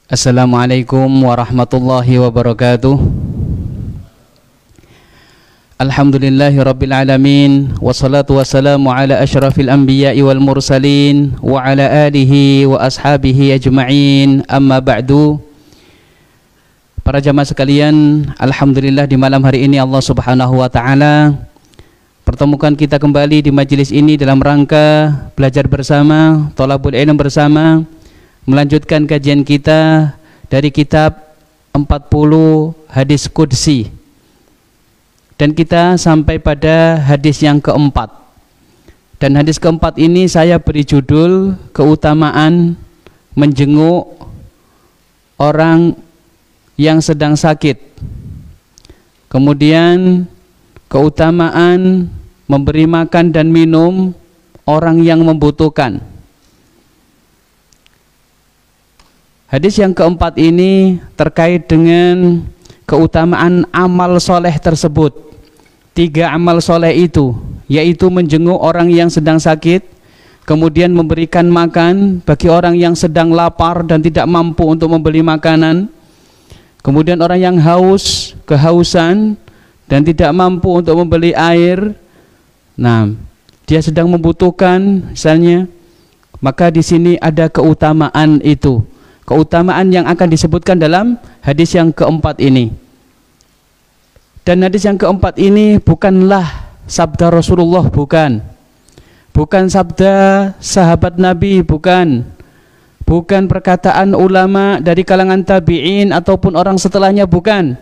Assalamualaikum warahmatullahi wabarakatuh. Alhamdulillahi rabbil alamin, wassalatu wassalamu ala asyrafil anbiya'i wal mursalin wa ala alihi wa ashabihi ajma'in, amma ba'du. Para jamaah sekalian, alhamdulillah di malam hari ini Allah Subhanahu wa taala pertemukan kita kembali di majelis ini dalam rangka belajar bersama, thalabul ilm bersama, melanjutkan kajian kita dari kitab 40 hadis qudsi. Dan kita sampai pada hadis yang keempat. Dan hadis keempat ini saya beri judul keutamaan menjenguk orang yang sedang sakit. Kemudian keutamaan memberi makan dan minum orang yang membutuhkan. Hadis yang keempat ini terkait dengan keutamaan amal soleh tersebut. 3 amal soleh itu, yaitu menjenguk orang yang sedang sakit, kemudian memberikan makan bagi orang yang sedang lapar dan tidak mampu untuk membeli makanan, kemudian orang yang haus, kehausan dan tidak mampu untuk membeli air, nah dia sedang membutuhkan misalnya, maka di sini ada keutamaan itu, keutamaan yang akan disebutkan dalam hadis yang keempat ini. Dan hadis yang keempat ini bukanlah sabda Rasulullah, bukan sabda sahabat Nabi, bukan perkataan ulama dari kalangan tabi'in ataupun orang setelahnya, bukan.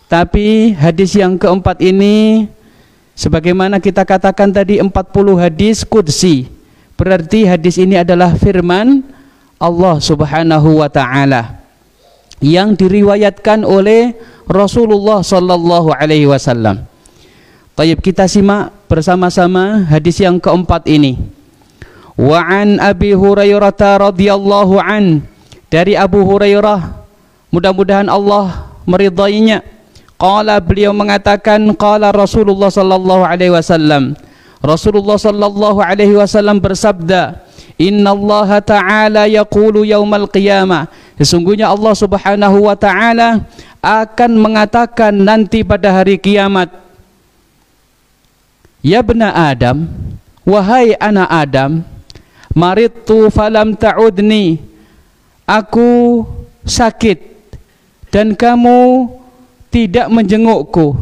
Tapi hadis yang keempat ini, sebagaimana kita katakan tadi, 40 hadis qudsi, berarti hadis ini adalah firman Allah Subhanahu wa ta'ala yang diriwayatkan oleh Rasulullah sallallahu alaihi wasallam. Baik, kita simak bersama-sama hadis yang keempat ini. Wa an Abi Hurairah radhiyallahu an, dari Abu Hurairah, mudah-mudahan Allah meridainya. Qala, beliau mengatakan, qala Rasulullah sallallahu alaihi wasallam, Rasulullah sallallahu alaihi wasallam bersabda, innallaha ta'ala yaqulu yaumal qiyamah, sesungguhnya Allah Subhanahu wa ta'ala akan mengatakan nanti pada hari kiamat, ya bena Adam, wahai anak Adam, maridtu falam ta'udni, aku sakit dan kamu tidak menjengukku.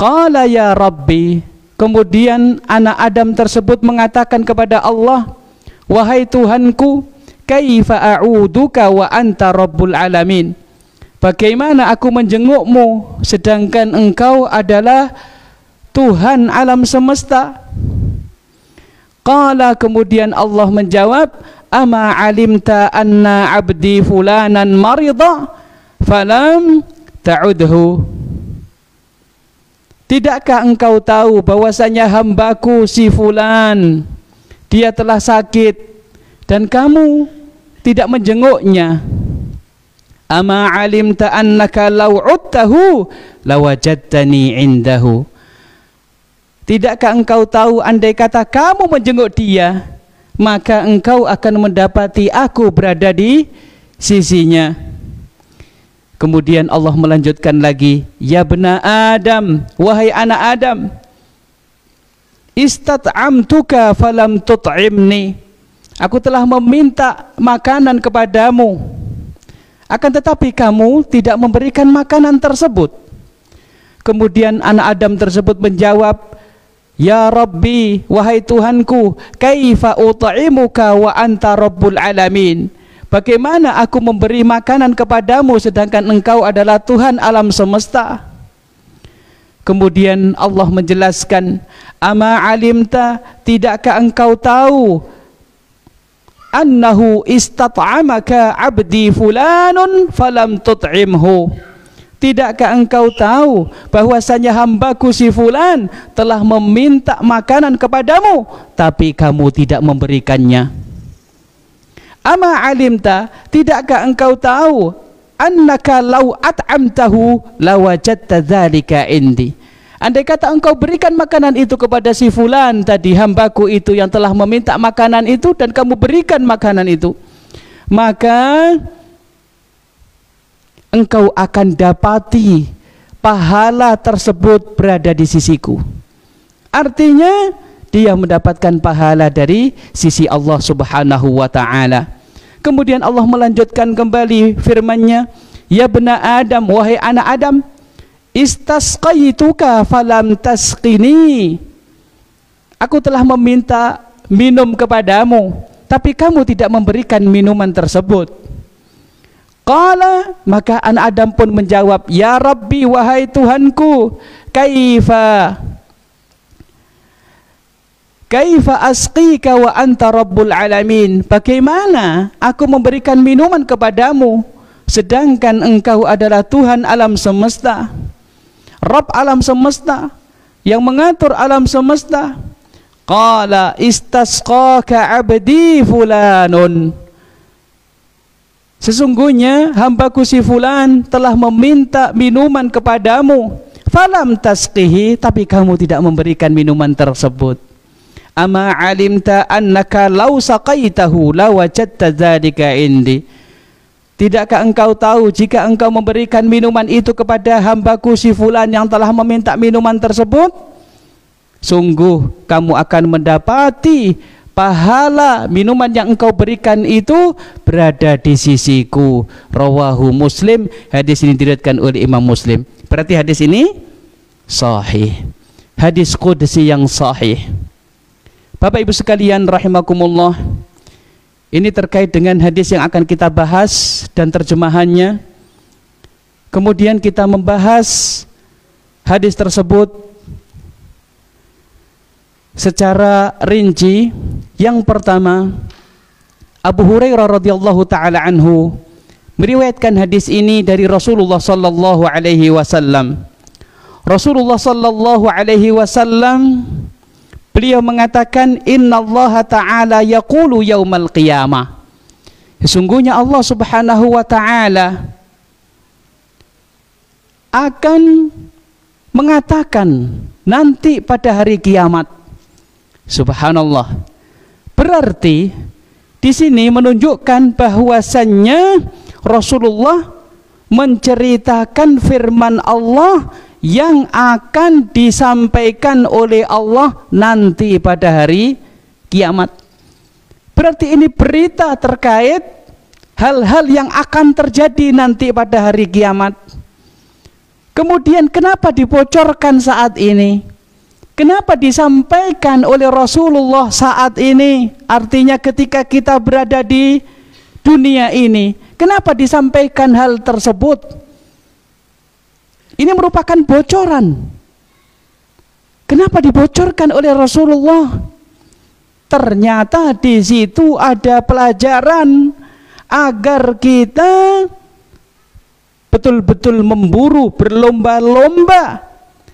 Qala ya Rabbi, kemudian anak Adam tersebut mengatakan kepada Allah, wahai Tuhanku, kaifa a'uduka wa anta rabbul alamin, bagaimana aku menjengukmu sedangkan engkau adalah Tuhan alam semesta. Qala, kemudian Allah menjawab, ama alimta anna abdi fulanan marida falam ta'udhu, tidakkah engkau tahu bahwasanya hambaku si fulan, dia telah sakit dan kamu tidak menjenguknya. Ama alimta annaka law uttahu lawajadtani indahu, tidakkah engkau tahu andai kata kamu menjenguk dia, maka engkau akan mendapati aku berada di sisinya. Kemudian Allah melanjutkan lagi, ya bena Adam, wahai anak Adam, istat'amtuka falam tut'imni, aku telah meminta makanan kepadamu, akan tetapi kamu tidak memberikan makanan tersebut. Kemudian anak Adam tersebut menjawab, ya Rabbi, wahai Tuhanku, kaifa ut'imuka wa anta rabbul alamin, bagaimana aku memberi makanan kepadamu sedangkan engkau adalah Tuhan alam semesta. Kemudian Allah menjelaskan, ama alimta, tidakkah engkau tahu, annahu istat'amaka abdi fulanun falam tut'imhu, tidakkah engkau tahu bahwasanya hambaku si fulan telah meminta makanan kepadamu tapi kamu tidak memberikannya. Ama alimta, tidakkah engkau tahu, annaka law at'amtahu lawajadta dzalika indi, andai kata engkau berikan makanan itu kepada si fulan tadi, hambaku itu yang telah meminta makanan itu, dan kamu berikan makanan itu, maka engkau akan dapati pahala tersebut berada di sisiku. Artinya dia mendapatkan pahala dari sisi Allah Subhanahu wa ta'ala. Kemudian Allah melanjutkan kembali firman-Nya, ya bena Adam, wahai anak Adam, istasqaituka falam tasqini. Aku telah meminta minum kepadamu, tapi kamu tidak memberikan minuman tersebut. Qala, maka anak Adam pun menjawab, ya Rabbi, wahai Tuhanku, kaifa asqika wa anta rabbul alamin. Bagaimana aku memberikan minuman kepadamu sedangkan engkau adalah Tuhan alam semesta, Rabb alam semesta, yang mengatur alam semesta. Qala istasqaka abdi fulanun. Sesungguhnya hambaku si fulan telah meminta minuman kepadamu, falam tasqihi, tapi kamu tidak memberikan minuman tersebut. Ama alimta annaka law saqaitahu lawajadta dzalika indi. Tidakkah engkau tahu jika engkau memberikan minuman itu kepada hambaku si fulan yang telah meminta minuman tersebut, sungguh kamu akan mendapati pahala minuman yang engkau berikan itu berada di sisiku. Rawahu Muslim. Hadis ini diriwayatkan oleh Imam Muslim. Berarti hadis ini sahih, hadis qudsi yang sahih. Bapak Ibu sekalian rahimakumullah, ini terkait dengan hadis yang akan kita bahas dan terjemahannya. Kemudian kita membahas hadis tersebut secara rinci. Yang pertama, Abu Hurairah radhiyallahu taala anhu meriwayatkan hadis ini dari Rasulullah sallallahu alaihi wasallam. Rasulullah sallallahu alaihi wasallam beliau mengatakan, innallaha ta'ala yaqulu yaumal qiyamah. Sesungguhnya Allah Subhanahu wa ta'ala akan mengatakan nanti pada hari kiamat. Subhanallah. Berarti di sini menunjukkan bahwasannya Rasulullah menceritakan firman Allah yang akan disampaikan oleh Allah nanti pada hari kiamat. Berarti ini berita terkait hal-hal yang akan terjadi nanti pada hari kiamat. Kemudian kenapa dibocorkan saat ini? Kenapa disampaikan oleh Rasulullah saat ini? Artinya ketika kita berada di dunia ini, kenapa disampaikan hal tersebut? Ini merupakan bocoran. Kenapa dibocorkan oleh Rasulullah? Ternyata di situ ada pelajaran agar kita betul-betul memburu, berlomba-lomba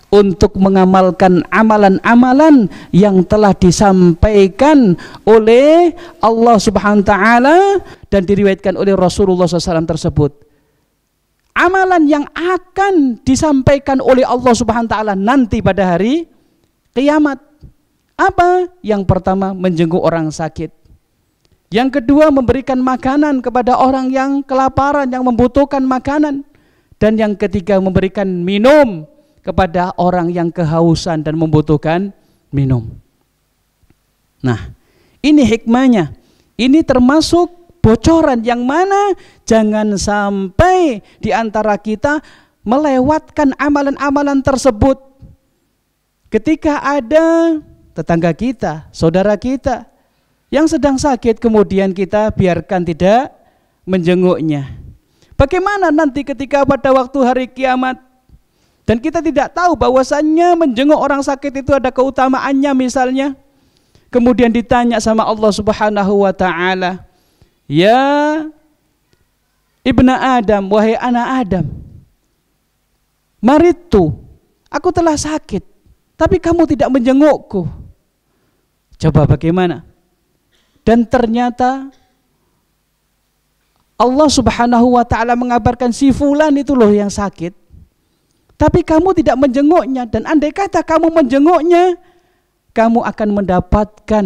untuk mengamalkan amalan-amalan yang telah disampaikan oleh Allah Subhanahu wa taala dan diriwayatkan oleh Rasulullah SAW tersebut. Amalan yang akan disampaikan oleh Allah Subhanahu wa taala nanti pada hari kiamat. Apa? Yang pertama, menjenguk orang sakit. Yang kedua, memberikan makanan kepada orang yang kelaparan, yang membutuhkan makanan. Dan yang ketiga, memberikan minum kepada orang yang kehausan dan membutuhkan minum. Nah, ini hikmahnya. Ini termasuk bocoran yang mana jangan sampai di antara kita melewatkan amalan-amalan tersebut. Ketika ada tetangga kita, saudara kita yang sedang sakit, kemudian kita biarkan tidak menjenguknya. Bagaimana nanti ketika pada waktu hari kiamat dan kita tidak tahu bahwasannya menjenguk orang sakit itu ada keutamaannya misalnya. Kemudian ditanya sama Allah Subhanahu wa taala, ya ibna Adam, wahai anak Adam, maritu, aku telah sakit, tapi kamu tidak menjengukku. Coba bagaimana? Dan ternyata Allah Subhanahu wa taala mengabarkan si fulan itu loh yang sakit, tapi kamu tidak menjenguknya. Dan andai kata kamu menjenguknya, kamu akan mendapatkan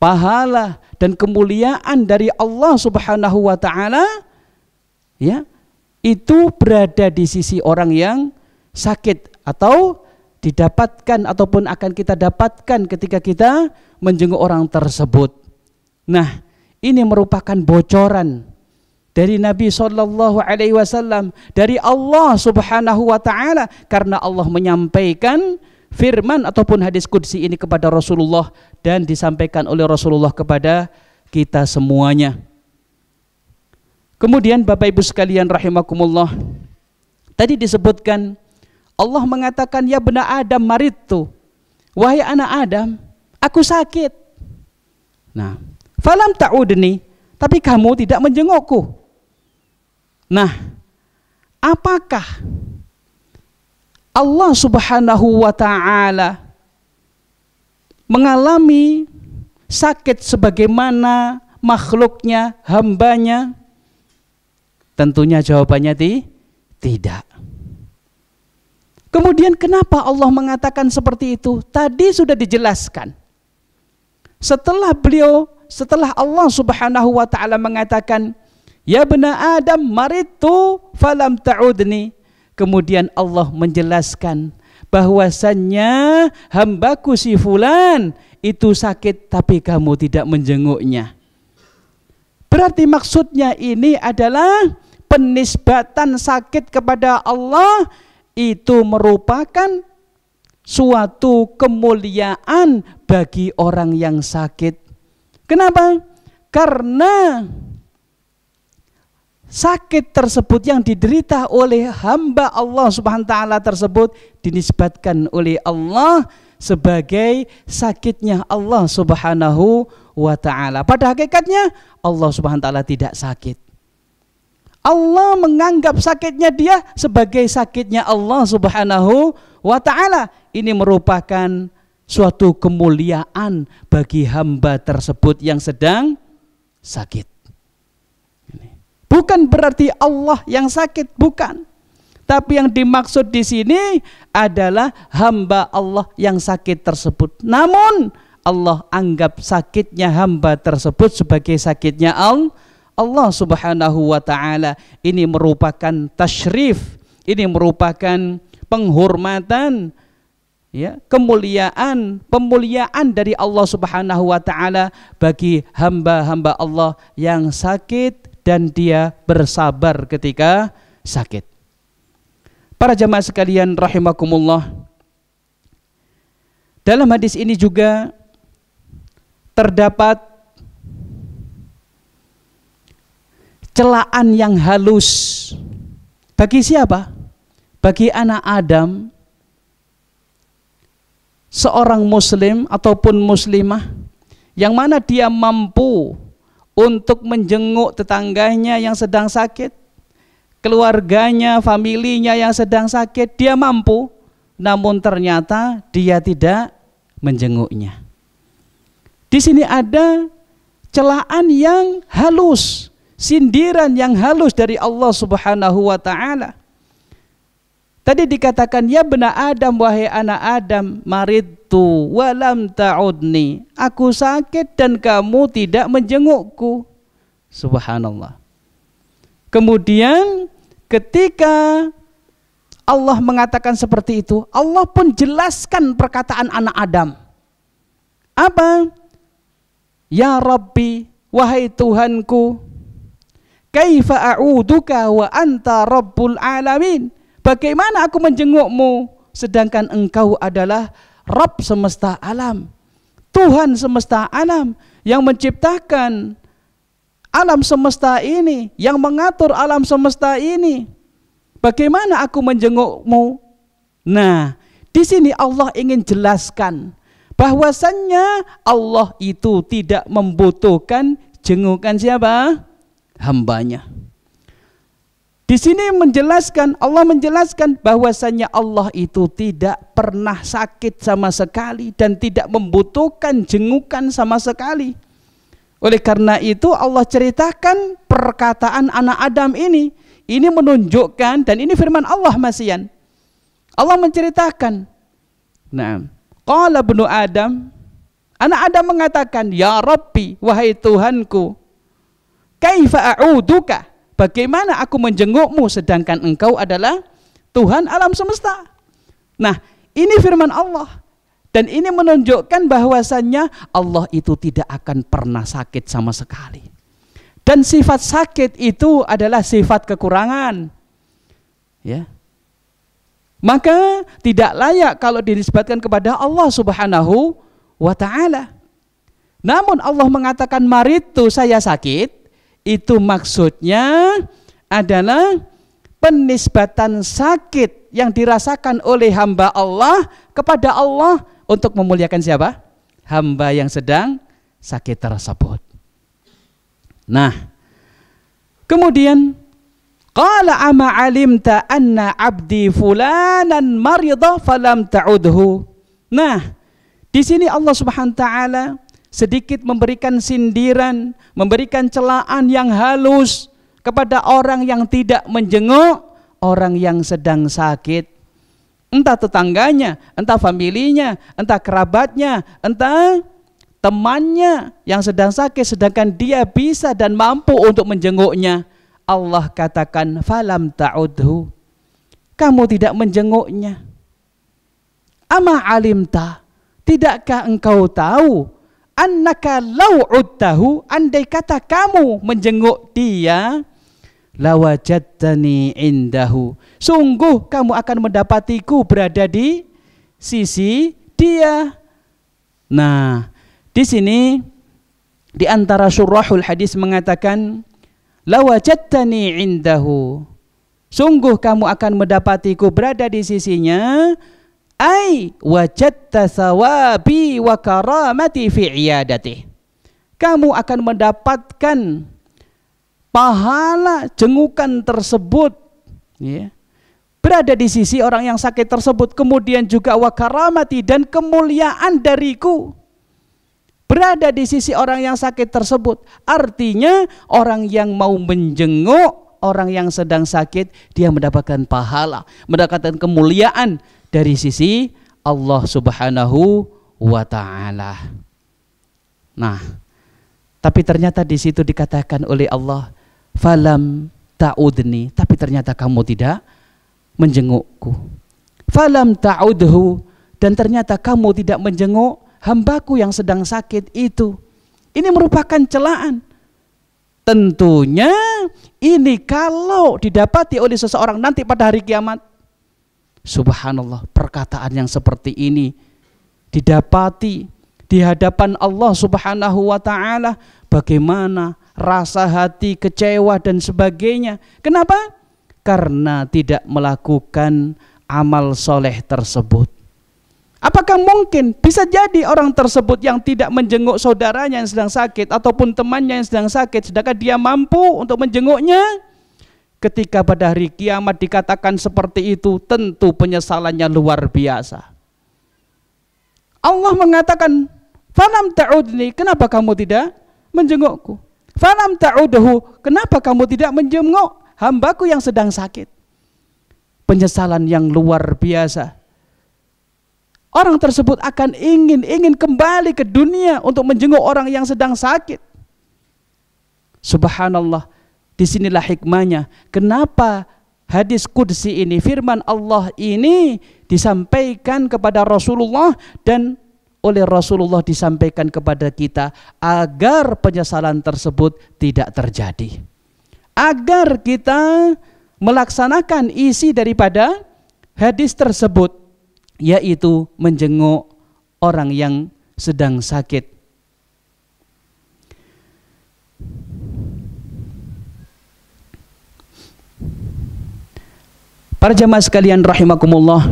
pahala dan kemuliaan dari Allah Subhanahu wa taala, ya, itu berada di sisi orang yang sakit atau didapatkan ataupun akan kita dapatkan ketika kita menjenguk orang tersebut. Nah, ini merupakan bocoran dari Nabi Shallallahu Alaihi Wasallam, dari Allah Subhanahu Wa Taala, karena Allah menyampaikan firman ataupun hadis qudsi ini kepada Rasulullah dan disampaikan oleh Rasulullah kepada kita semuanya. Kemudian Bapak Ibu sekalian rahimakumullah, tadi disebutkan Allah mengatakan, ya bena Adam maridtu, wahai anak Adam, aku sakit. Nah, falam ta'udni, tapi kamu tidak menjengukku. Nah, apakah Allah Subhanahu wa taala mengalami sakit sebagaimana makhluknya, hambanya? Tentunya jawabannya tidak. Kemudian kenapa Allah mengatakan seperti itu? Tadi sudah dijelaskan. Setelah Allah Subhanahu wa taala mengatakan, ya bena Adam maridtu falam ta'udni, kemudian Allah menjelaskan bahwasannya hambaku si fulan itu sakit tapi kamu tidak menjenguknya. Berarti maksudnya ini adalah penisbatan sakit kepada Allah itu merupakan suatu kemuliaan bagi orang yang sakit. Kenapa? Karena sakit tersebut yang diderita oleh hamba Allah Subhanahu wa taala tersebut dinisbatkan oleh Allah sebagai sakitnya Allah Subhanahu wa taala. Pada hakikatnya Allah Subhanahu wa taala tidak sakit. Allah menganggap sakitnya dia sebagai sakitnya Allah Subhanahu wa taala. Ini merupakan suatu kemuliaan bagi hamba tersebut yang sedang sakit. Bukan berarti Allah yang sakit, bukan. Tapi yang dimaksud di sini adalah hamba Allah yang sakit tersebut. Namun Allah anggap sakitnya hamba tersebut sebagai sakitnya Allah Subhanahu wa taala. Ini merupakan tasyrif, ini merupakan penghormatan, ya, kemuliaan, pemuliaan dari Allah Subhanahu wa taala bagi hamba-hamba Allah yang sakit dan dia bersabar ketika sakit. Para jamaah sekalian rahimakumullah, dalam hadis ini juga terdapat celaan yang halus. Bagi siapa? Bagi anak Adam, seorang muslim ataupun muslimah yang mana dia mampu untuk menjenguk tetangganya yang sedang sakit, keluarganya, familinya yang sedang sakit, dia mampu, namun ternyata dia tidak menjenguknya. Di sini ada celaan yang halus, sindiran yang halus dari Allah Subhanahu wa taala. Tadi dikatakan, ya bena Adam, wahai anak Adam, maridtu walam ta'udni, aku sakit dan kamu tidak menjengukku. Subhanallah. Kemudian ketika Allah mengatakan seperti itu, Allah pun jelaskan perkataan anak Adam. Apa? Ya Rabbi, wahai Tuhanku, kaifa a'uduka wa anta rabbul alamin, bagaimana aku menjengukmu sedangkan engkau adalah Rabb semesta alam, Tuhan semesta alam yang menciptakan alam semesta ini, yang mengatur alam semesta ini. Bagaimana aku menjengukmu? Nah, di sini Allah ingin jelaskan bahwasannya Allah itu tidak membutuhkan jengukan siapa? Hambanya. Di sini Allah menjelaskan bahwasannya Allah itu tidak pernah sakit sama sekali dan tidak membutuhkan jengukan sama sekali. Oleh karena itu Allah ceritakan perkataan anak Adam ini menunjukkan, dan ini firman Allah masian. Allah menceritakan, nah, qala ibnu Adam, Anak Adam mengatakan, ya Rabbi, wahai Tuhanku, kaifa a'uduka, bagaimana aku menjengukmu sedangkan engkau adalah Tuhan alam semesta. Nah, ini firman Allah. Dan ini menunjukkan bahwasannya Allah itu tidak akan pernah sakit sama sekali. Dan sifat sakit itu adalah sifat kekurangan. Ya. Maka tidak layak kalau dinisbatkan kepada Allah Subhanahu wa ta'ala. Namun Allah mengatakan maritu, saya sakit, itu maksudnya adalah penisbatan sakit yang dirasakan oleh hamba Allah kepada Allah untuk memuliakan siapa? Hamba yang sedang sakit tersebut. Nah, kemudian qala ama alimta anna abdi fulanan marida falam ta'udhu. Nah, di sini Allah Subhanahu wa taala sedikit memberikan sindiran, memberikan celaan yang halus kepada orang yang tidak menjenguk orang yang sedang sakit. Entah tetangganya, entah familinya, entah kerabatnya, entah temannya yang sedang sakit sedangkan dia bisa dan mampu untuk menjenguknya. Allah katakan falam ta'udhu, kamu tidak menjenguknya. Ama alimta, tidakkah engkau tahu annaka law udtahu, andai kata kamu menjenguk dia, lawajadtani indahu, sungguh kamu akan mendapatiku berada di sisi dia. Nah, di sini di antara syurahul hadis mengatakan lawajadtani indahu, sungguh kamu akan mendapatiku berada di sisinya, ai wajadta thawabi wa karamati fi iyadati, kamu akan mendapatkan pahala jengukan tersebut, ya, berada di sisi orang yang sakit tersebut. Kemudian juga wa karamati, dan kemuliaan dariku berada di sisi orang yang sakit tersebut. Artinya orang yang mau menjenguk orang yang sedang sakit, dia mendapatkan pahala, mendapatkan kemuliaan dari sisi Allah Subhanahu wa ta'ala. Nah, tapi ternyata di situ dikatakan oleh Allah, falam ta'udni, tapi ternyata kamu tidak menjengukku. Falam ta'udhu, dan ternyata kamu tidak menjenguk hambaku yang sedang sakit itu. Ini merupakan celaan. Tentunya ini kalau didapati oleh seseorang nanti pada hari kiamat. Subhanallah, perkataan yang seperti ini didapati di hadapan Allah Subhanahu wa ta'ala, bagaimana rasa hati kecewa dan sebagainya. Kenapa? Karena tidak melakukan amal soleh tersebut. Apakah mungkin bisa jadi orang tersebut yang tidak menjenguk saudaranya yang sedang sakit ataupun temannya yang sedang sakit sedangkan dia mampu untuk menjenguknya? Ketika pada hari kiamat dikatakan seperti itu, tentu penyesalannya luar biasa. Allah mengatakan, falam ta'udni, kenapa kamu tidak menjengukku? Falam ta'udhu, kenapa kamu tidak menjenguk hambaku yang sedang sakit? Penyesalan yang luar biasa. Orang tersebut akan ingin kembali ke dunia untuk menjenguk orang yang sedang sakit. Subhanallah. Disinilah hikmahnya. Kenapa hadis qudsi ini, firman Allah ini disampaikan kepada Rasulullah dan oleh Rasulullah disampaikan kepada kita agar penyesalan tersebut tidak terjadi. Agar kita melaksanakan isi daripada hadis tersebut, yaitu menjenguk orang yang sedang sakit. Para jamaah sekalian rahimakumullah,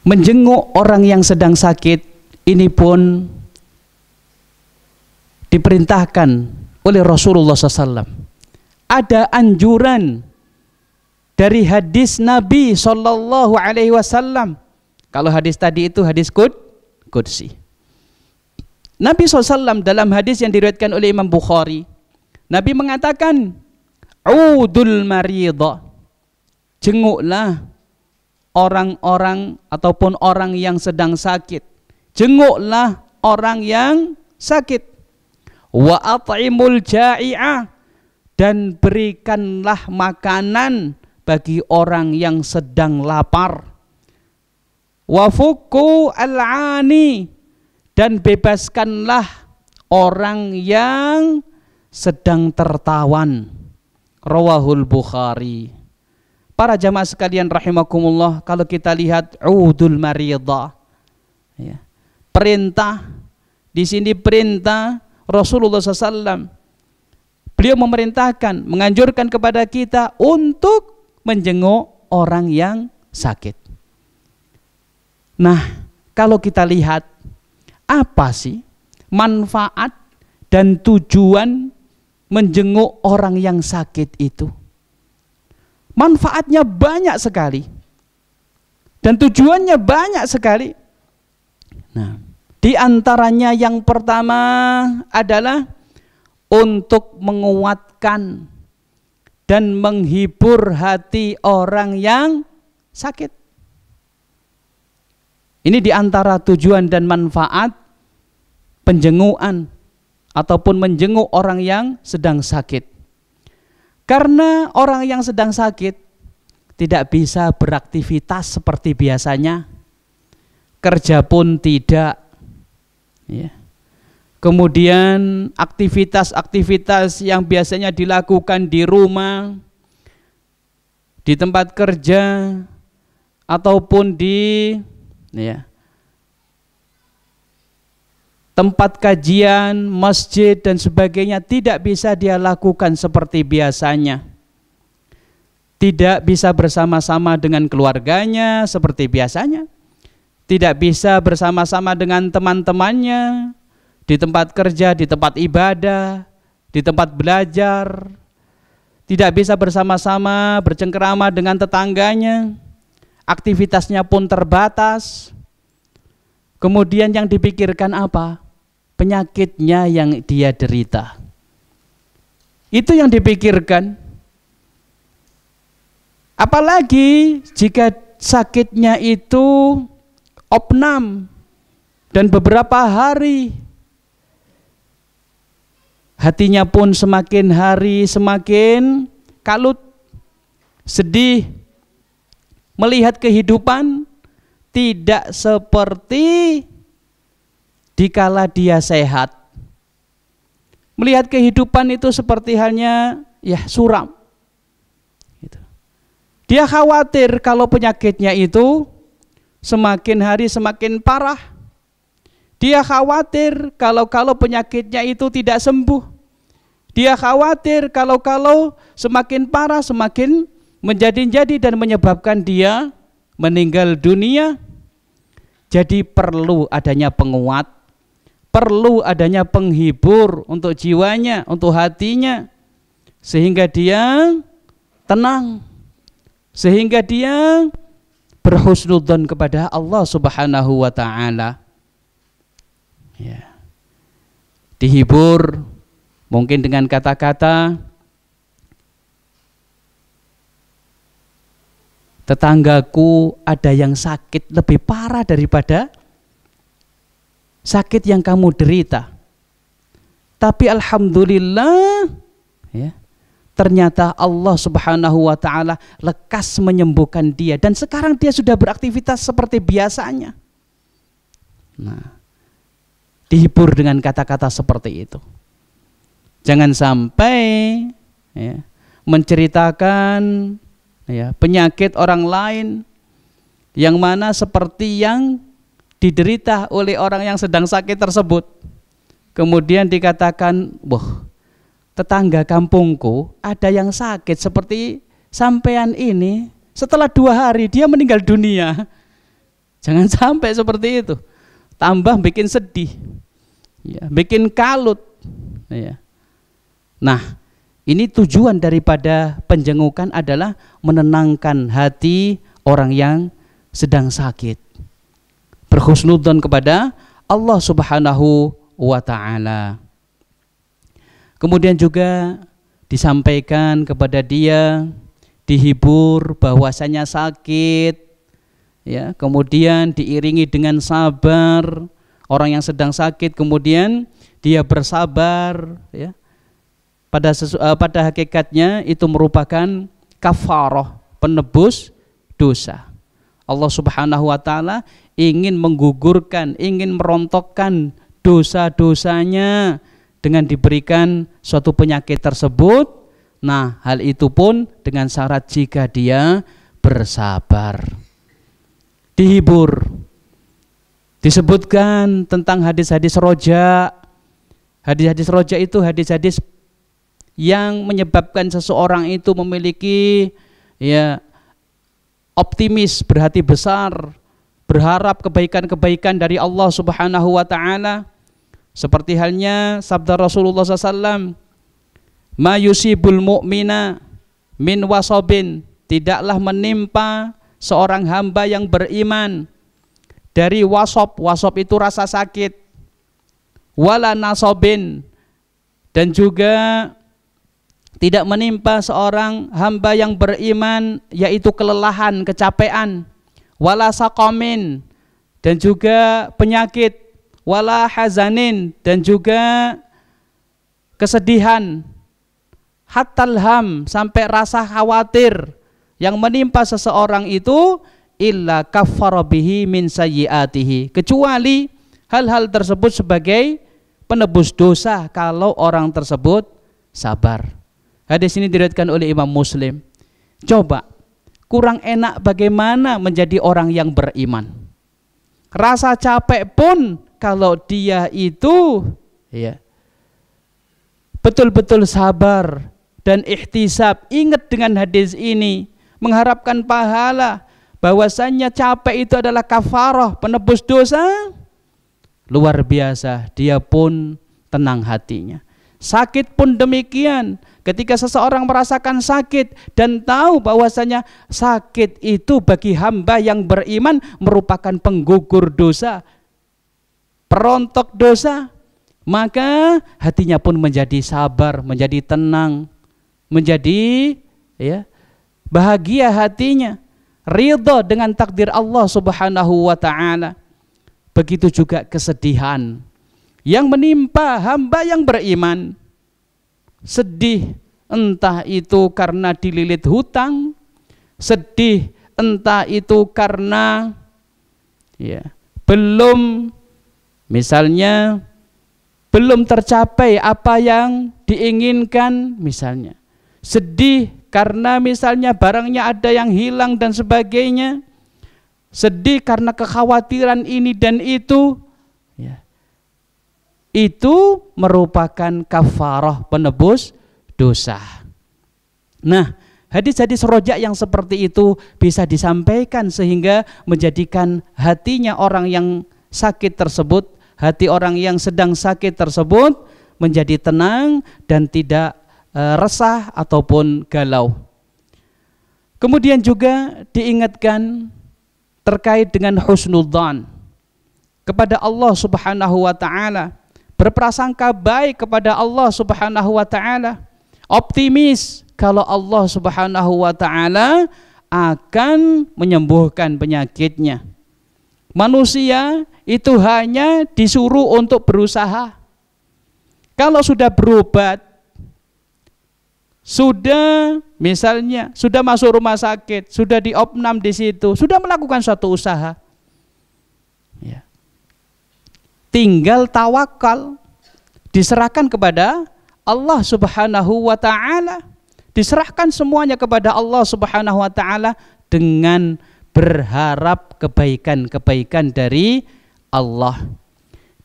menjenguk orang yang sedang sakit ini pun diperintahkan oleh Rasulullah SAW. Ada anjuran dari hadis Nabi SAW. Kalau hadis tadi itu hadis qudsi. Nabi SAW dalam hadis yang diriwayatkan oleh Imam Bukhari, Nabi mengatakan, udul maridha, jenguklah orang-orang ataupun orang yang sedang sakit. jenguklah orang yang sakit. Wa at'imul ja'i'a, dan berikanlah makanan bagi orang yang sedang lapar. Wa fukku al-'ani, dan bebaskanlah orang yang sedang tertawan. Rawahul Bukhari. Para jamaah sekalian rahimakumullah, kalau kita lihat udul maridah, ya, perintah di sini, perintah Rasulullah SAW, beliau memerintahkan, menganjurkan kepada kita untuk menjenguk orang yang sakit. Nah, kalau kita lihat apa sih manfaat dan tujuan menjenguk orang yang sakit itu? Manfaatnya banyak sekali dan tujuannya banyak sekali. Nah, di antaranya yang pertama adalah untuk menguatkan dan menghibur hati orang yang sakit. Ini di antara tujuan dan manfaat penjengukan ataupun menjenguk orang yang sedang sakit. Karena orang yang sedang sakit tidak bisa beraktivitas seperti biasanya, kerja pun tidak, ya. Kemudian aktivitas-aktivitas yang biasanya dilakukan di rumah, di tempat kerja, ataupun di, ya, tempat kajian, masjid dan sebagainya, tidak bisa dia lakukan seperti biasanya. Tidak bisa bersama-sama dengan keluarganya seperti biasanya. Tidak bisa bersama-sama dengan teman-temannya di tempat kerja, di tempat ibadah, di tempat belajar. Tidak bisa bersama-sama bercengkerama dengan tetangganya. Aktivitasnya pun terbatas. Kemudian yang dipikirkan apa? Penyakitnya yang dia derita. Itu yang dipikirkan. Apalagi jika sakitnya itu opnam dan beberapa hari, hatinya pun semakin hari semakin kalut, sedih, melihat kehidupan tidak seperti dikala dia sehat. Melihat kehidupan itu seperti halnya ya suram. Gitu. Dia khawatir kalau penyakitnya itu semakin hari semakin parah. Dia khawatir kalau penyakitnya itu tidak sembuh. Dia khawatir kalau semakin parah, semakin menjadi-jadi dan menyebabkan dia meninggal dunia. Jadi perlu adanya penguat, perlu adanya penghibur untuk jiwanya, untuk hatinya, sehingga dia tenang, sehingga dia berhusnudzon kepada Allah Subhanahu wa ta'ala. Ya. Dihibur mungkin dengan kata-kata, tetanggaku ada yang sakit lebih parah daripada sakit yang kamu derita. Tapi alhamdulillah, ya, ternyata Allah Subhanahu wa ta'ala lekas menyembuhkan dia dan sekarang dia sudah beraktivitas seperti biasanya. Nah, dihibur dengan kata-kata seperti itu. Jangan sampai, ya, menceritakan, ya, penyakit orang lain yang mana seperti yang diderita oleh orang yang sedang sakit tersebut. Kemudian dikatakan, wah, tetangga kampungku ada yang sakit seperti sampean ini, setelah 2 hari dia meninggal dunia. Jangan sampai seperti itu. Tambah bikin sedih, ya, bikin kalut, ya. Nah, ini tujuan daripada penjengukan adalah menenangkan hati orang yang sedang sakit, berhusnudzon kepada Allah Subhanahu wa ta'ala. Kemudian juga disampaikan kepada dia, dihibur bahwasanya sakit, ya, kemudian diiringi dengan sabar, Orang yang sedang sakit kemudian dia bersabar, ya. Pada hakikatnya itu merupakan kafarah, penebus dosa. Allah Subhanahu wa taala ingin menggugurkan, ingin merontokkan dosa-dosanya dengan diberikan suatu penyakit tersebut. Nah, hal itu pun dengan syarat jika dia bersabar. Dihibur. Disebutkan tentang hadis-hadis roja. Hadis-hadis roja itu hadis-hadis yang menyebabkan seseorang itu memiliki ya optimis, berhati besar, berharap kebaikan-kebaikan dari Allah Subhanahu wa taala. Seperti halnya sabda Rasulullah SAW, ma yusibul mu'mina min wasabin, tidaklah menimpa seorang hamba yang beriman dari wasab. Wasab itu rasa sakit. Wala nasobin, dan juga tidak menimpa seorang hamba yang beriman yaitu kelelahan, kecapean. Wala saqamin, dan juga penyakit. Wala hazanin, dan juga kesedihan. Hatal ham, sampai rasa khawatir yang menimpa seseorang itu, illa kaffara bihi min sayyiatihi, kecuali hal-hal tersebut sebagai penebus dosa kalau orang tersebut sabar. Hadis ini diriwayatkan oleh Imam Muslim. Coba, kurang enak bagaimana menjadi orang yang beriman. Rasa capek pun kalau dia itu ya betul-betul sabar dan ihtisab, ingat dengan hadis ini, mengharapkan pahala, bahwasannya capek itu adalah kafarah, penebus dosa, luar biasa, dia pun tenang hatinya. Sakit pun demikian, ketika seseorang merasakan sakit dan tahu bahwasanya sakit itu bagi hamba yang beriman merupakan penggugur dosa, perontok dosa, maka hatinya pun menjadi sabar, menjadi tenang, menjadi ya bahagia hatinya, ridha dengan takdir Allah Subhanahu wa taala. Begitu juga kesedihan yang menimpa hamba yang beriman. Sedih entah itu karena dililit hutang, sedih entah itu karena ya belum tercapai apa yang diinginkan misalnya. Sedih karena misalnya barangnya ada yang hilang dan sebagainya. Sedih karena kekhawatiran ini dan itu ya. Itu merupakan kafarah, penebus dosa. Nah, hadis-hadis rojak yang seperti itu bisa disampaikan sehingga menjadikan hatinya orang yang sakit tersebut, hati orang yang sedang sakit tersebut menjadi tenang dan tidak resah ataupun galau. Kemudian juga diingatkan terkait dengan husnudzan kepada Allah Subhanahu wa taala, berprasangka baik kepada Allah Subhanahu wa taala, optimis kalau Allah Subhanahu wa taala akan menyembuhkan penyakitnya. Manusia itu hanya disuruh untuk berusaha. Kalau sudah berobat, sudah misalnya sudah masuk rumah sakit, sudah diopnam di situ, sudah melakukan suatu usaha, ya, tinggal tawakal, diserahkan kepada Allah Subhanahu wa taala, diserahkan semuanya kepada Allah Subhanahu wa taala dengan berharap kebaikan-kebaikan dari Allah.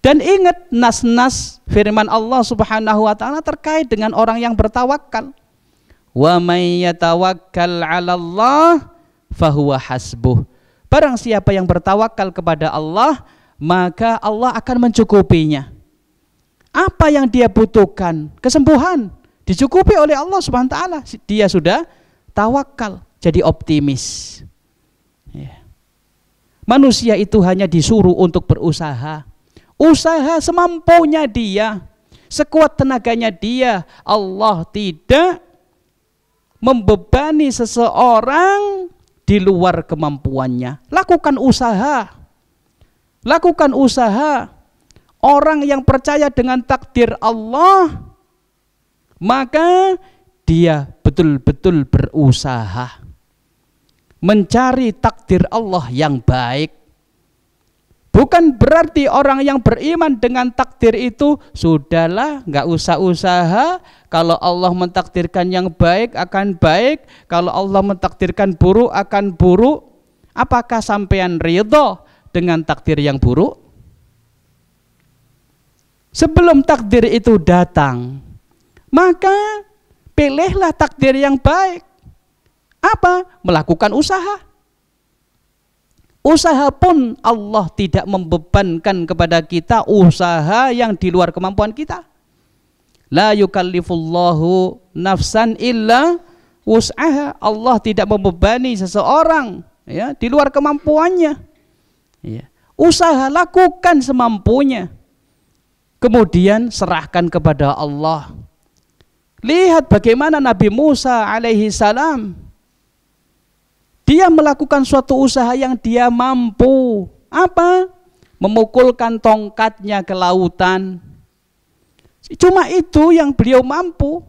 Dan ingat nas-nas firman Allah Subhanahu wa taala terkait dengan orang yang bertawakal. Wa may yatawakkal 'ala Allah fahuwa hasbuh. Barang siapa yang bertawakal kepada Allah, maka Allah akan mencukupinya. Apa yang dia butuhkan? Kesembuhan, dicukupi oleh Allah Subhanahu wa taala. Dia sudah tawakal, jadi optimis. Ya. Manusia itu hanya disuruh untuk berusaha. Usaha semampunya dia, sekuat tenaganya dia. Allah tidak membebani seseorang di luar kemampuannya. Lakukan usaha. Lakukan usaha. Orang yang percaya dengan takdir Allah, maka dia betul-betul berusaha mencari takdir Allah yang baik. Bukan berarti orang yang beriman dengan takdir itu sudahlah, nggak usah usaha. Kalau Allah mentakdirkan yang baik akan baik, kalau Allah mentakdirkan buruk akan buruk. Apakah sampean ridho dengan takdir yang buruk? Sebelum takdir itu datang, maka pilihlah takdir yang baik. Apa? Melakukan usaha. Usaha pun Allah tidak membebankan kepada kita usaha yang di luar kemampuan kita. La yukallifullahu nafsan illa wus'aha. Allah tidak membebani seseorang ya di luar kemampuannya. Ya. Usaha lakukan semampunya. Kemudian serahkan kepada Allah. Lihat bagaimana Nabi Musa alaihi salam. Dia melakukan suatu usaha yang dia mampu. Apa? Memukulkan tongkatnya ke lautan. Cuma itu yang beliau mampu.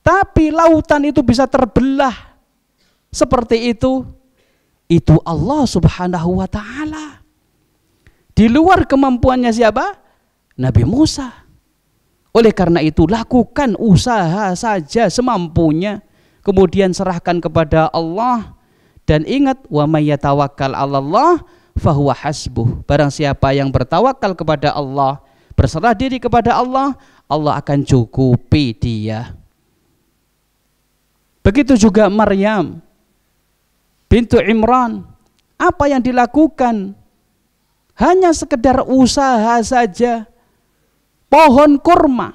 Tapi lautan itu bisa terbelah seperti itu. Itu Allah subhanahu wa ta'ala. Di luar kemampuannya siapa? Nabi Musa. Oleh karena itu lakukan usaha saja semampunya, kemudian serahkan kepada Allah, dan ingat wa may yatawakkal 'alallah fahuwa hasbuh. Barang siapa yang bertawakal kepada Allah, berserah diri kepada Allah, Allah akan cukupi dia. Begitu juga Maryam bintu Imran. Apa yang dilakukan? Hanya sekedar usaha saja. Pohon kurma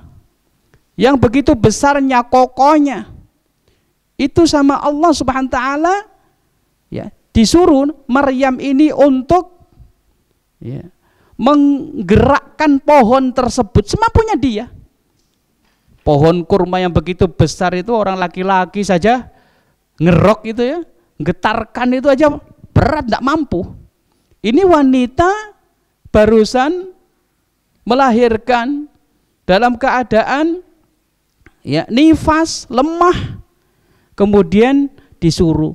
yang begitu besarnya kokohnya itu sama Allah subhanahu wa ta'ala ya, disuruh Maryam ini untuk ya, menggerakkan pohon tersebut semampunya dia. Pohon kurma yang begitu besar itu orang laki-laki saja ngerok itu ya, getarkan itu aja berat, tidak mampu. Ini wanita barusan melahirkan dalam keadaan ya nifas, lemah, kemudian disuruh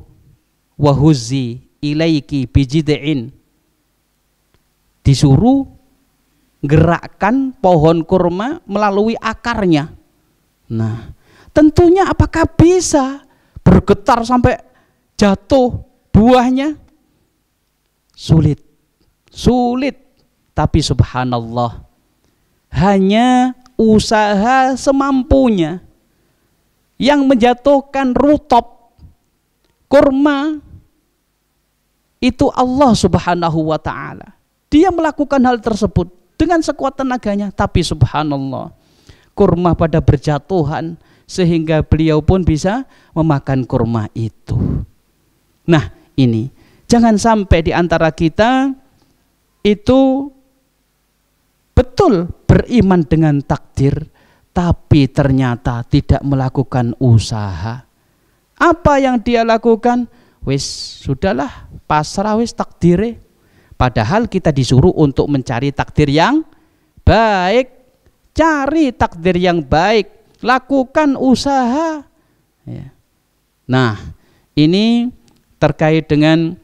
wahuzi ilaiki bijid'in, disuruh gerakkan pohon kurma melalui akarnya. Nah, tentunya apakah bisa bergetar sampai jatuh buahnya? Sulit, tapi subhanallah, hanya usaha semampunya yang menjatuhkan rutop kurma itu Allah subhanahu wa ta'ala. Dia melakukan hal tersebut dengan sekuat tenaganya, tapi subhanallah kurma pada berjatuhan sehingga beliau pun bisa memakan kurma itu. Nah, ini jangan sampai di antara kita itu betul beriman dengan takdir, tapi ternyata tidak melakukan usaha. Apa yang dia lakukan? Wis sudahlah, pasrah wis takdire. Padahal kita disuruh untuk mencari takdir yang baik. Cari takdir yang baik, lakukan usaha. Ya. Nah, ini terkait dengan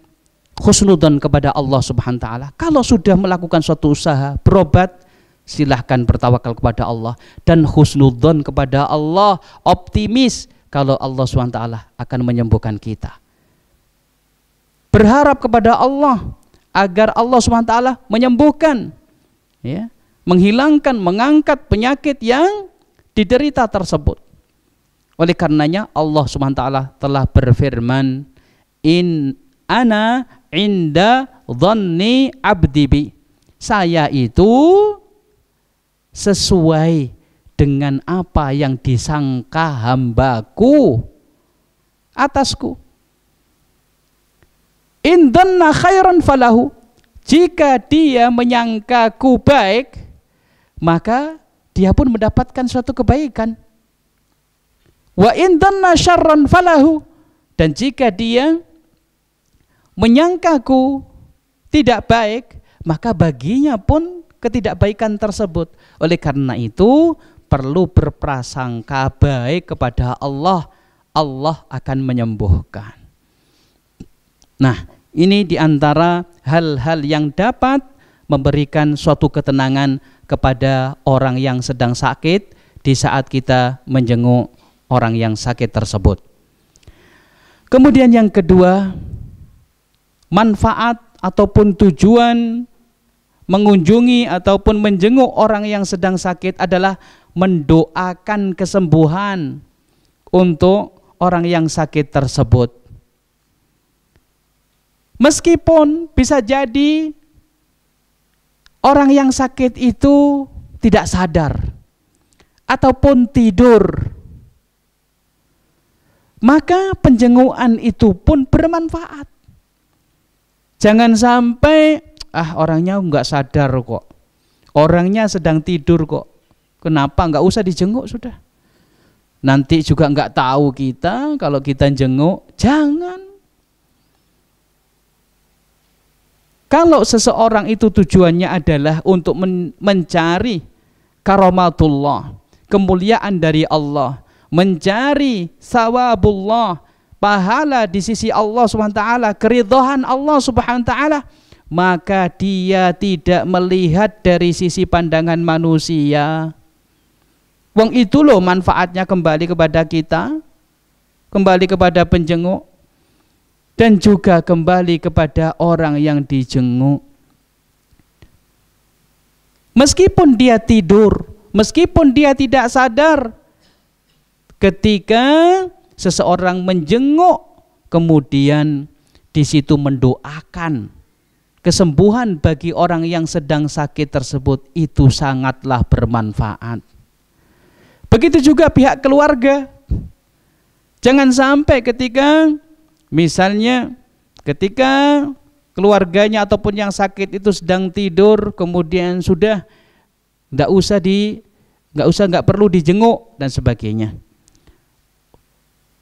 husnudzon kepada Allah subhanahu wa ta'ala. Kalau sudah melakukan suatu usaha, berobat, silahkan bertawakal kepada Allah. Dan husnudzon kepada Allah, optimis kalau Allah subhanahu wa ta'ala akan menyembuhkan kita. Berharap kepada Allah agar Allah subhanahu wa ta'ala menyembuhkan, ya, menghilangkan, mengangkat penyakit yang diderita tersebut. Oleh karenanya Allah subhanahu wa ta'ala telah berfirman, in ana inda dhanni abdi bi. Saya itu sesuai dengan apa yang disangka hambaku atasku. In dhanna khairan falahu. Jika dia menyangkaku baik, maka dia pun mendapatkan suatu kebaikan. Wa in dhanna syarran falahu. Dan jika dia menyangkaku tidak baik, maka baginya pun ketidakbaikan tersebut. Oleh karena itu perlu berprasangka baik kepada Allah. Allah akan menyembuhkan. Nah, ini diantara hal-hal yang dapat memberikan suatu ketenangan kepada orang yang sedang sakit di saat kita menjenguk orang yang sakit tersebut. Kemudian yang kedua, manfaat ataupun tujuan mengunjungi ataupun menjenguk orang yang sedang sakit adalah mendoakan kesembuhan untuk orang yang sakit tersebut. Meskipun bisa jadi orang yang sakit itu tidak sadar ataupun tidur, maka penjengukan itu pun bermanfaat. Jangan sampai orangnya nggak sadar kok, orangnya sedang tidur kok, kenapa nggak usah dijenguk sudah. Nanti juga nggak tahu kita kalau kita jenguk. Jangan. Kalau seseorang itu tujuannya adalah untuk mencari karomatullah, kemuliaan dari Allah, mencari sawabullah, pahala di sisi Allah SWT, keridhaan Allah SWT, maka dia tidak melihat dari sisi pandangan manusia. Wong itu loh manfaatnya kembali kepada kita, kembali kepada penjenguk, dan juga kembali kepada orang yang dijenguk. Meskipun dia tidur, meskipun dia tidak sadar, ketika seseorang menjenguk, kemudian di situ mendoakan kesembuhan bagi orang yang sedang sakit tersebut, itu sangatlah bermanfaat. Begitu juga pihak keluarga. Jangan sampai ketika misalnya ketika keluarganya ataupun yang sakit itu sedang tidur, kemudian sudah nggak perlu dijenguk dan sebagainya.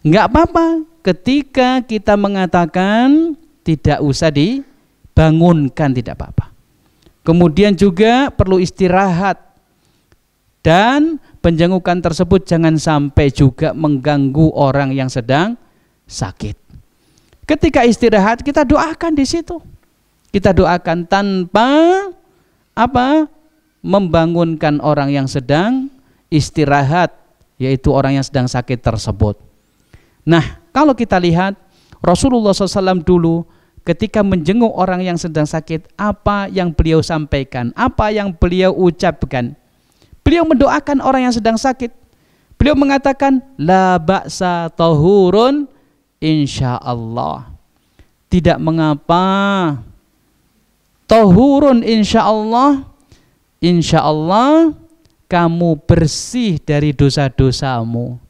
Nggak apa-apa ketika kita mengatakan tidak usah dibangunkan, tidak apa-apa. Kemudian juga perlu istirahat, dan penjengukan tersebut jangan sampai juga mengganggu orang yang sedang sakit. Ketika istirahat kita doakan di situ. Kita doakan tanpa membangunkan orang yang sedang istirahat, yaitu orang yang sedang sakit tersebut. Nah, kalau kita lihat Rasulullah SAW dulu ketika menjenguk orang yang sedang sakit, apa yang beliau sampaikan, apa yang beliau ucapkan? Beliau mendoakan orang yang sedang sakit. Beliau mengatakan, la ba'sa tahurun insyaallah. Tidak mengapa, tahurun insyaallah, insyaallah kamu bersih dari dosa-dosamu.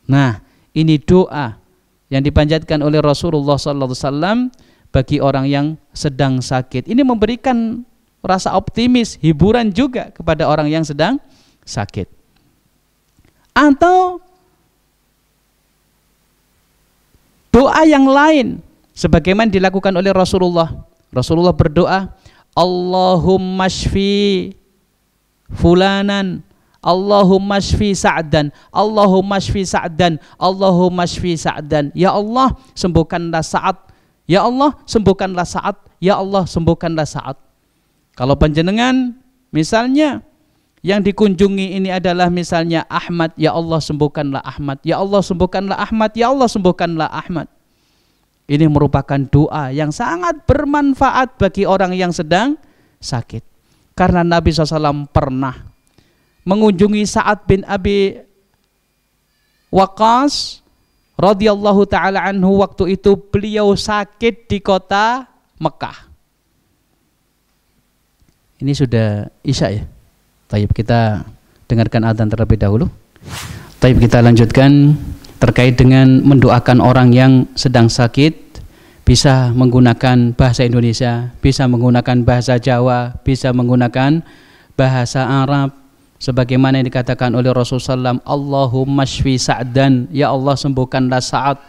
Nah, ini doa yang dipanjatkan oleh Rasulullah SAW bagi orang yang sedang sakit. Ini memberikan rasa optimis, hiburan juga kepada orang yang sedang sakit. Atau doa yang lain sebagaimana dilakukan oleh Rasulullah. Rasulullah berdoa, Allahumma shfi fulanan, Allahumma shfi Sa'dan, Allahumma shfi Sa'dan, Allahumma shfi Sa'dan. Ya Allah, sembuhkanlah Sa'ad. Ya Allah, sembuhkanlah Sa'ad. Ya Allah, sembuhkanlah Sa'ad. Kalau panjenengan misalnya yang dikunjungi ini adalah misalnya Ahmad, ya Allah sembuhkanlah Ahmad. Ya Allah sembuhkanlah Ahmad. Ya Allah sembuhkanlah Ahmad. Ini merupakan doa yang sangat bermanfaat bagi orang yang sedang sakit. Karena Nabi SAW pernah mengunjungi Sa'ad bin Abi Waqqas radhiyallahu ta'ala anhu. Waktu itu beliau sakit di kota Mekah. Ini sudah Isya ya. Taib, kita dengarkan adzan terlebih dahulu. Taib, kita lanjutkan terkait dengan mendoakan orang yang sedang sakit. Bisa menggunakan bahasa Indonesia, bisa menggunakan bahasa Jawa, bisa menggunakan bahasa Arab, sebagaimana yang dikatakan oleh Rasulullah SAW, Allahumma shfi Sa'dan, ya Allah sembuhkanlah Sa'ad.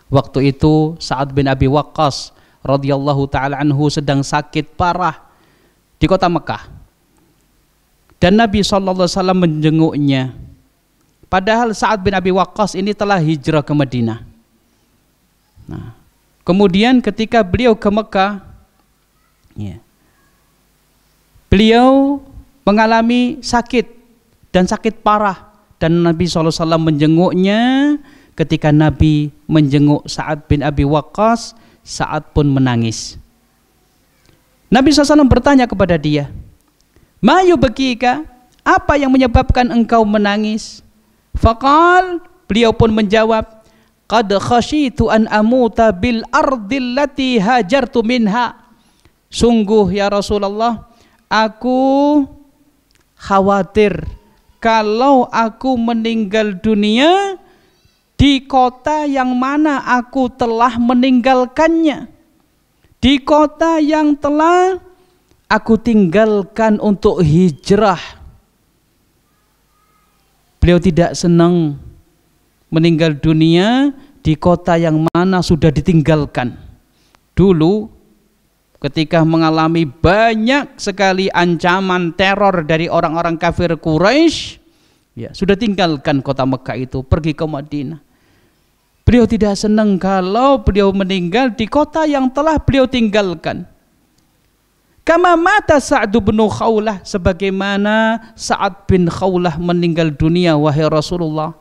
Waktu itu Sa'ad bin Abi Waqqas radhiyallahu ta'ala anhu sedang sakit parah di kota Mekah. dan Nabi SAW menjenguknya. Padahal Sa'ad bin Abi Waqqas ini telah hijrah ke Madinah. Nah, kemudian ketika beliau ke Mekah, ya, beliau mengalami sakit dan sakit parah, dan Nabi SAW menjenguknya. Ketika Nabi menjenguk Sa'ad bin Abi Waqqas, Sa'ad pun menangis. Nabi SAW bertanya kepada dia, "Ma yubkika?" Apa yang menyebabkan engkau menangis? Faqal, beliau pun menjawab, "Qad khasyitu an amuta bil ardil lati hajartu minha." Sungguh ya Rasulullah, aku khawatir kalau aku meninggal dunia di kota yang mana aku telah meninggalkannya, di kota yang telah aku tinggalkan untuk hijrah. Beliau tidak senang meninggal dunia di kota yang mana sudah ditinggalkan. Dulu ketika mengalami banyak sekali ancaman teror dari orang-orang kafir Quraisy, ya, sudah tinggalkan kota Mekah itu, pergi ke Madinah. Beliau tidak senang kalau beliau meninggal di kota yang telah beliau tinggalkan. Kama mata Sa'd bin Khawlah, sebagaimana Sa'ad bin Khawlah meninggal dunia wahai Rasulullah.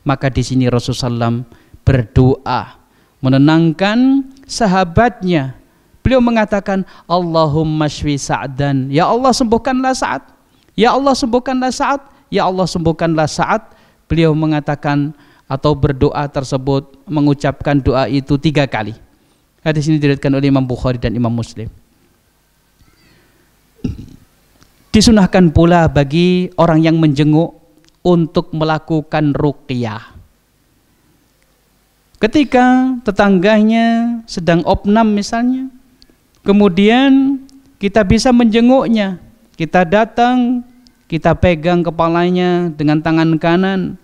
Maka di sini Rasulullah SAW berdoa menenangkan sahabatnya. Beliau mengatakan, Allahumma shfi Sa'dan, ya Allah sembuhkanlah Sa'ad, ya Allah sembuhkanlah Sa'ad, ya Allah sembuhkanlah Sa'ad. Beliau mengatakan atau berdoa tersebut, mengucapkan doa itu 3 kali. Hadis ini diriwayatkan oleh Imam Bukhari dan Imam Muslim. Disunahkan pula bagi orang yang menjenguk untuk melakukan ruqyah. Ketika tetangganya sedang opnam misalnya, kemudian kita bisa menjenguknya, kita datang, kita pegang kepalanya dengan tangan kanan,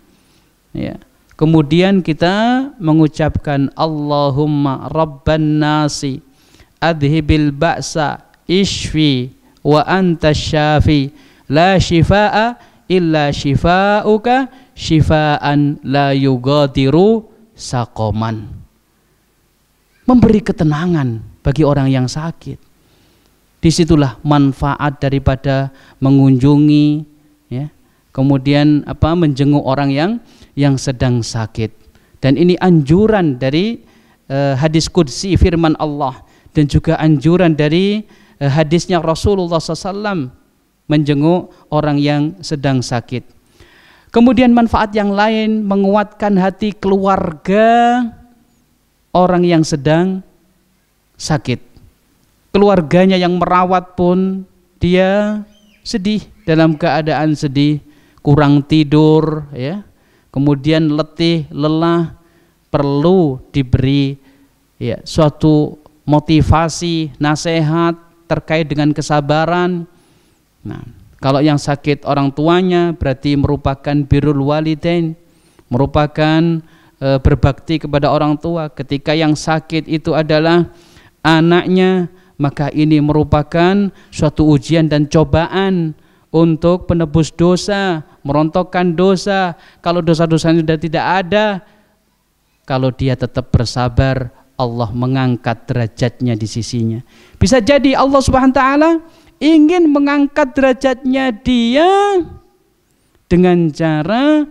ya. Kemudian kita mengucapkan Allahumma rabban nasi adhibil ba'sa ishfi wa anta syafi la shifaa illa shifauka shifaan la yugadiru saqaman. Memberi ketenangan bagi orang yang sakit. Disitulah manfaat daripada mengunjungi, ya, kemudian menjenguk orang yang sedang sakit. Dan ini anjuran dari hadis qudsi firman Allah, dan juga anjuran dari hadisnya Rasulullah SAW menjenguk orang yang sedang sakit. Kemudian manfaat yang lain, menguatkan hati keluarga orang yang sedang sakit. Keluarganya yang merawat pun dia sedih, dalam keadaan sedih, kurang tidur, ya, kemudian letih, lelah, perlu diberi, ya, suatu motivasi, nasihat terkait dengan kesabaran. Nah, kalau yang sakit orang tuanya berarti merupakan birrul walidain, merupakan berbakti kepada orang tua. Ketika yang sakit itu adalah anaknya, maka ini merupakan suatu ujian dan cobaan untuk penebus dosa, merontokkan dosa. Kalau dosa-dosanya sudah tidak ada, kalau dia tetap bersabar, Allah mengangkat derajatnya di sisinya. Bisa jadi Allah Subhanahu wa taala ingin mengangkat derajatnya dia dengan cara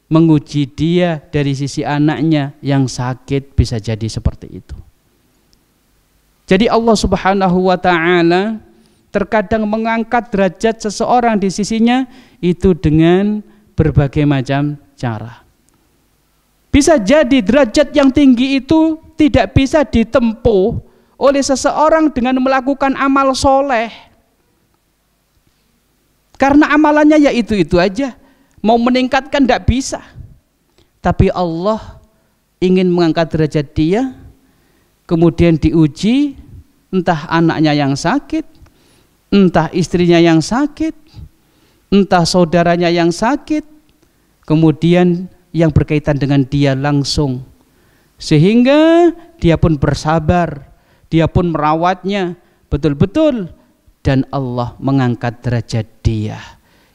menguji dia dari sisi anaknya yang sakit, bisa jadi seperti itu. Jadi Allah Subhanahu wa taala terkadang mengangkat derajat seseorang di sisinya itu dengan berbagai macam cara. Bisa jadi derajat yang tinggi itu tidak bisa ditempuh oleh seseorang dengan melakukan amal soleh. Karena amalannya ya itu-itu aja. Mau meningkatkan tidak bisa. Tapi Allah ingin mengangkat derajat dia, kemudian diuji, entah anaknya yang sakit, entah istrinya yang sakit, entah saudaranya yang sakit, kemudian yang berkaitan dengan dia langsung, sehingga dia pun bersabar, dia pun merawatnya betul-betul, dan Allah mengangkat derajat dia.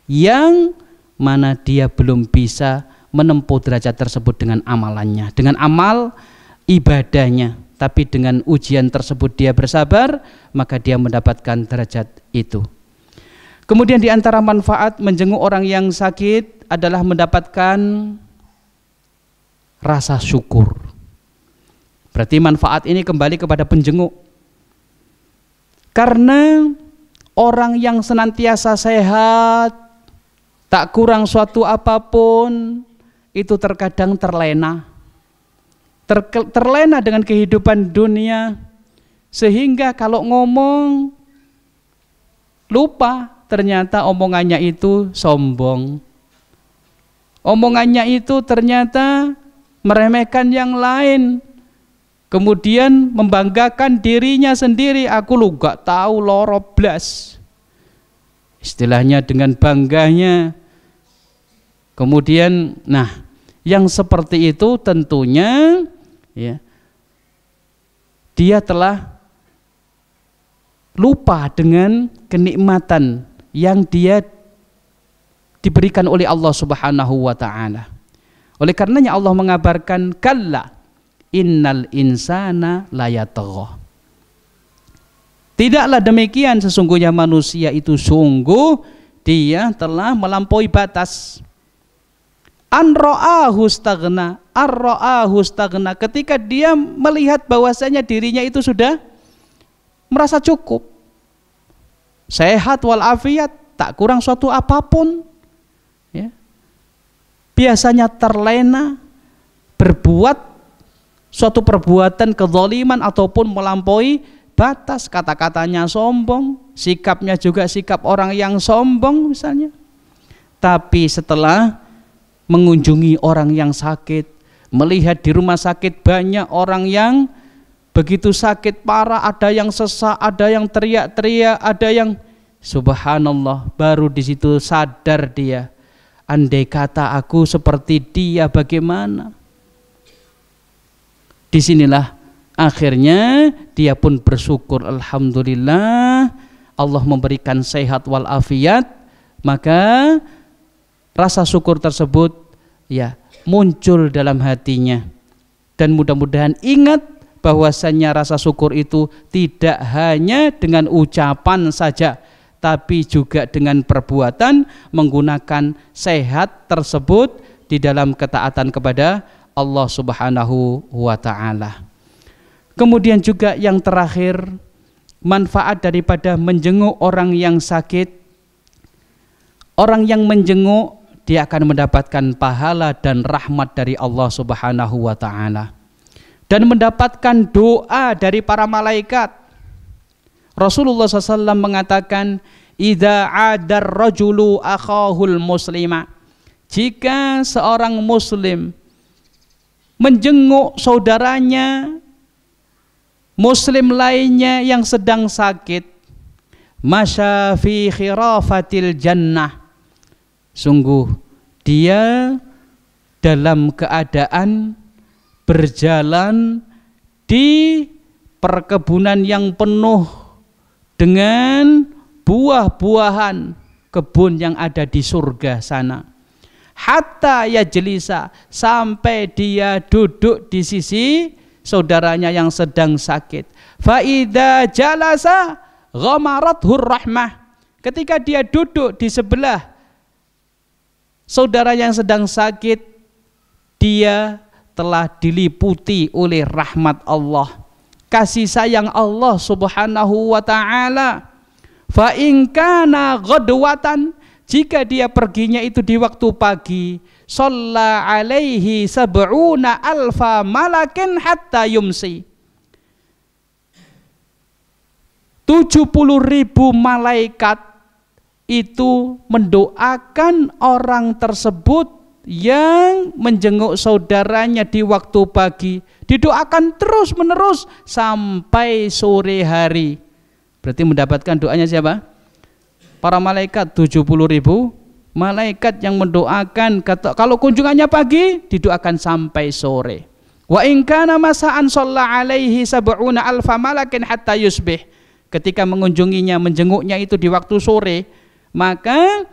yang mana dia belum bisa menempuh derajat tersebut dengan amalannya, dengan amal ibadahnya, tapi dengan ujian tersebut dia bersabar, maka dia mendapatkan derajat itu. Kemudian di antara manfaat menjenguk orang yang sakit adalah mendapatkan rasa syukur. Berarti manfaat ini kembali kepada penjenguk. Karena orang yang senantiasa sehat, tak kurang suatu apapun, itu terkadang terlena. Terlena dengan kehidupan dunia, sehingga kalau ngomong lupa ternyata omongannya itu sombong. Omongannya itu ternyata meremehkan yang lain, kemudian membanggakan dirinya sendiri. Aku lu gak tahu loro blas, istilahnya dengan bangganya. Kemudian nah yang seperti itu tentunya ya, dia telah lupa dengan kenikmatan yang dia diberikan oleh Allah Subhanahu wa ta'ala. Oleh karenanya Allah mengabarkan, kalla innal insana layatagha. Tidaklah demikian, sesungguhnya manusia itu sungguh dia telah melampaui batas. An ra'ahu staghna, ar-ra'ahu staghna, ketika dia melihat bahwasanya dirinya itu sudah merasa cukup, sehat walafiat, tak kurang suatu apapun, ya. Biasanya terlena berbuat suatu perbuatan kezaliman ataupun melampaui batas, kata-katanya sombong, sikapnya juga sikap orang yang sombong misalnya. Tapi setelah mengunjungi orang yang sakit, melihat di rumah sakit banyak orang yang begitu sakit parah, ada yang sesak, ada yang teriak-teriak, ada yang subhanallah, baru di situ sadar dia, andai kata aku seperti dia bagaimana. Disinilah akhirnya dia pun bersyukur, alhamdulillah Allah memberikan sehat walafiat, maka rasa syukur tersebut ya muncul dalam hatinya. Dan mudah-mudahan ingat bahwasannya rasa syukur itu tidak hanya dengan ucapan saja, tapi juga dengan perbuatan, menggunakan sehat tersebut di dalam ketaatan kepada Allah Subhanahu wa ta'ala. Kemudian juga yang terakhir, manfaat daripada menjenguk orang yang sakit. Orang yang menjenguk, dia akan mendapatkan pahala dan rahmat dari Allah Subhanahu wa ta'ala, dan mendapatkan doa dari para malaikat. Rasulullah SAW mengatakan, idza adar rajulu akhahul muslima, jika seorang muslim menjenguk saudaranya muslim lainnya yang sedang sakit, masya fi khirafatil jannah, sungguh dia dalam keadaan berjalan di perkebunan yang penuh dengan buah-buahan, kebun yang ada di surga sana. Hatta yajlisa, sampai dia duduk di sisi saudaranya yang sedang sakit. Fa idza jalasa ghamarathu rahmah, ketika dia duduk di sebelah saudara yang sedang sakit, dia telah diliputi oleh rahmat Allah, kasih sayang Allah Subhanahu wa ta'ala. Fa in kana ghadwatan, jika dia perginya itu di waktu pagi, shalla alaihi sab'una alfa malakin hatta yumsi, 70.000 malaikat itu mendoakan orang tersebut yang menjenguk saudaranya di waktu pagi, didoakan terus menerus sampai sore hari. Berarti mendapatkan doanya siapa? Para malaikat, 70.000 malaikat yang mendoakan. Kalau kunjungannya pagi, didoakan sampai sore. Wa in kana masa'an shalla alaihi sab'una alfa malakin hatta yusbih, ketika mengunjunginya, menjenguknya itu di waktu sore, maka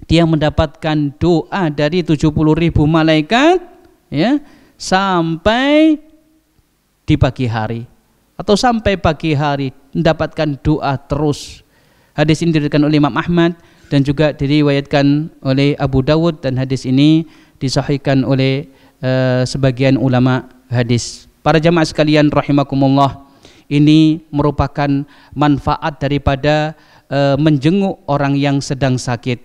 dia mendapatkan doa dari 70.000 malaikat, ya, sampai di pagi hari atau sampai pagi hari mendapatkan doa terus. Hadis ini diriwayatkan oleh Imam Ahmad dan juga diriwayatkan oleh Abu Dawud, dan hadis ini disahihkan oleh sebagian ulama hadis. Para jamaah sekalian rahimakumullah, ini merupakan manfaat daripada menjenguk orang yang sedang sakit.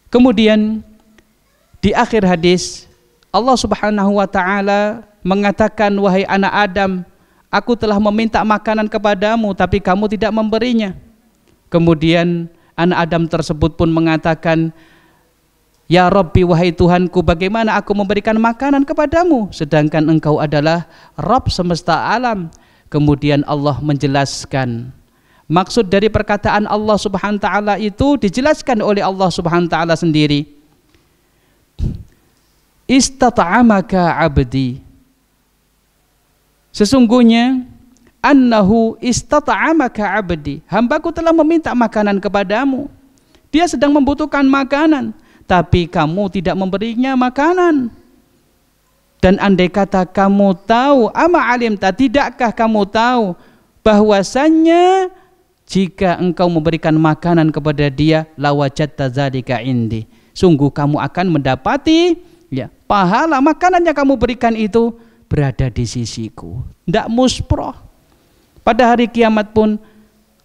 Kemudian di akhir hadis Allah Subhanahu wa taala mengatakan, wahai anak Adam, aku telah meminta makanan kepadamu tapi kamu tidak memberinya. Kemudian anak Adam tersebut pun mengatakan, ya Rabbi, wahai Tuhanku, bagaimana aku memberikan makanan kepadamu sedangkan engkau adalah Rabb semesta alam. Kemudian Allah menjelaskan maksud dari perkataan Allah Subhanahu wa taala itu, dijelaskan oleh Allah Subhanahu wa taala sendiri. Istata'amaka abdi, sesungguhnya annahu istata'amaka abdi, hambaku telah meminta makanan kepadamu. Dia sedang membutuhkan makanan tapi kamu tidak memberinya makanan. Dan andai kata kamu tahu, ama alimta, tidakkah kamu tahu bahwasannya jika engkau memberikan makanan kepada dia, lawajadta dzalika indi, sungguh kamu akan mendapati, ya, pahala makanan yang kamu berikan itu berada di sisiku, tidak musproh. Pada hari kiamat pun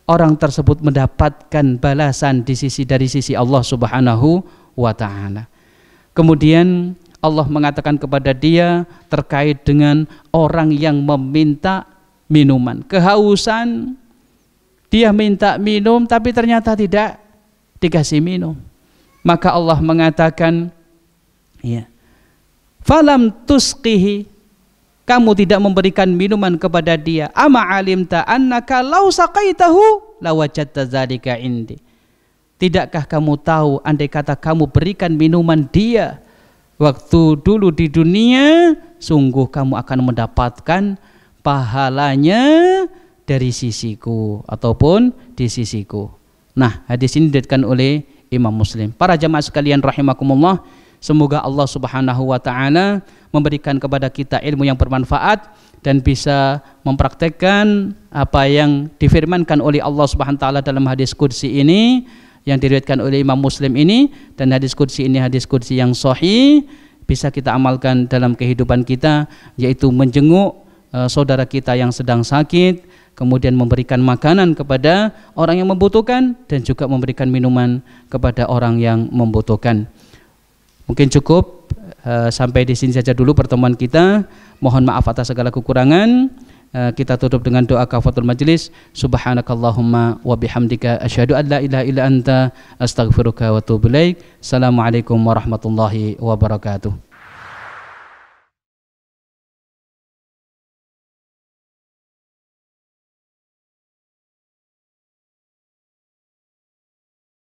orang tersebut mendapatkan balasan dari sisi Allah Subhanahu wa taala. Kemudian Allah mengatakan kepada dia terkait dengan orang yang meminta minuman, kehausan, dia minta minum tapi ternyata tidak dikasih minum. Maka Allah mengatakan, ya, falam tusqihi, kamu tidak memberikan minuman kepada dia. Ama alimta annaka law saqaitahu lawajadta dzalika indi, tidakkah kamu tahu andai kata kamu berikan minuman dia waktu dulu di dunia, sungguh kamu akan mendapatkan pahalanya dari sisiku ataupun di sisiku. Nah, hadis ini diriwayatkan oleh Imam Muslim. Para jamaah sekalian rahimakumullah, semoga Allah Subhanahu wa taala memberikan kepada kita ilmu yang bermanfaat dan bisa mempraktekkan apa yang difirmankan oleh Allah Subhanahu wa taala dalam hadis qudsi ini yang diriwayatkan oleh Imam Muslim ini. Dan hadis qudsi ini hadis qudsi yang sahih, bisa kita amalkan dalam kehidupan kita, yaitu menjenguk saudara kita yang sedang sakit, kemudian memberikan makanan kepada orang yang membutuhkan, dan juga memberikan minuman kepada orang yang membutuhkan. Mungkin cukup sampai di sini saja dulu pertemuan kita. Mohon maaf atas segala kekurangan. Kita tutup dengan doa kafaratul majelis. Subhanakallahumma wa bihamdika asyhadu an la ilaha illa anta astaghfiruka wa atubu ilaik. Assalamualaikum warahmatullahi wabarakatuh.